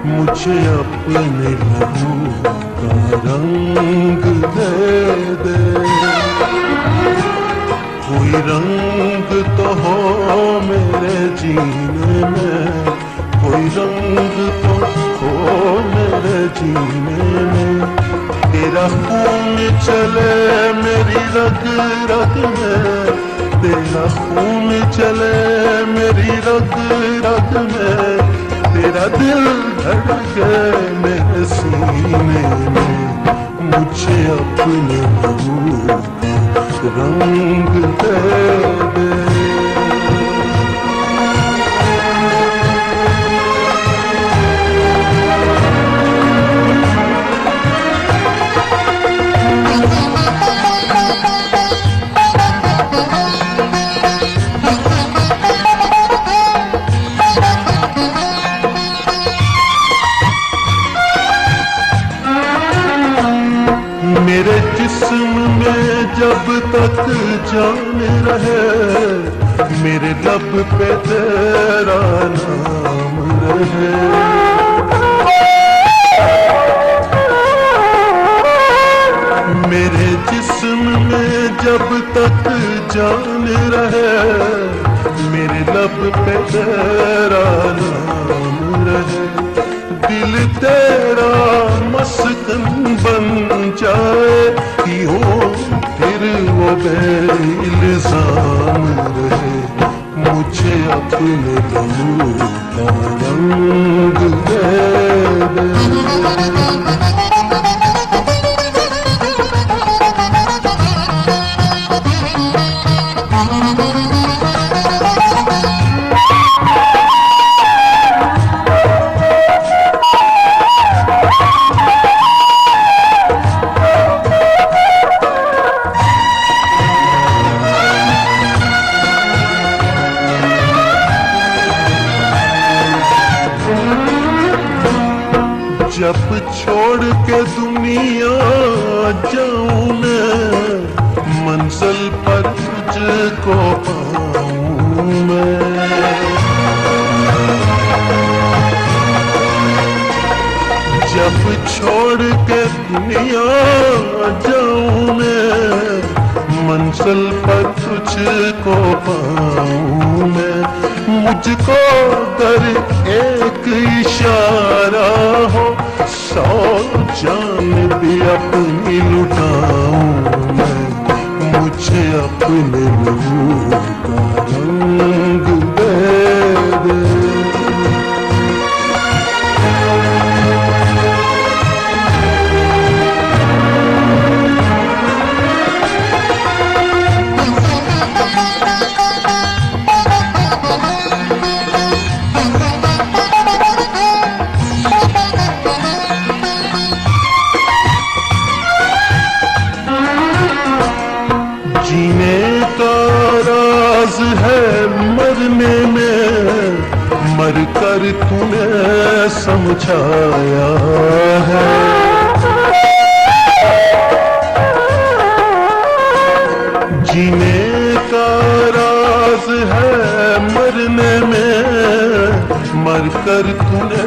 मुझे अपने लहू का रंग दे दे, कोई रंग तो हो मेरे जीने में, कोई रंग तो हो मेरे जीने में। तेरा खून चले मेरी रग रग में, तेरा खून चले मेरी रग रग में, तेरा दिल धड़के मेरे सीने में। मुझे अपने लहू का रंग दे दे। मेरे जिस्म में जब तक जान रहे, मेरे लब पे तेरा नाम रहे। मेरे जिस्म में जब तक जान रहे, मेरे लब पे तेरा नाम रहे। दिल तेरा मस्कन बन जाए, यूं फिर वो बेइल्जाम रहे। मुझे अपने लहू का रंग दे दे। जब छोड़ के दुनिया जाऊं मैं, मंजिल पर तुझको पाऊं मैं। जब छोड़ के दुनिया जाऊं मैं, मंजिल पर तुझको पाऊं मैं। मुझको कर एक इशारा हो, 100 जान भी अपनी लुटाऊं मैं। मुझे अपने लहू का रंग दे दे। जीने का राज है मरने में, मर कर तूने समझाया है। जीने का राज है मरने में, मर कर तूने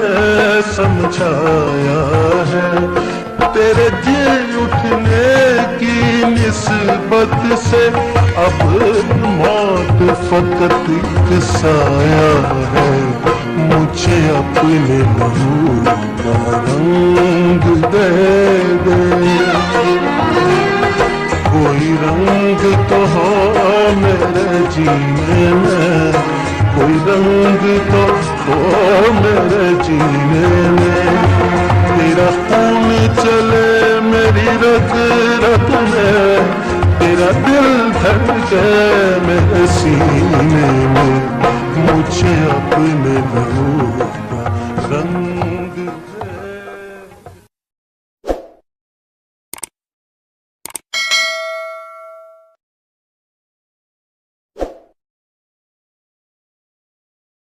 समझाया है। तेरे जी उठने की निस्बत से अब मौत फकत एक साया है। मुझे अपने लहू का रंग दे दे, कोई रंग तो हो मेरे जीने में, कोई रंग तो हो मेरे जीने में। तेरा खून चले मेरी रग रग में, तेरा दिल धड़के मेरे सीने में। मुझे अपने लहू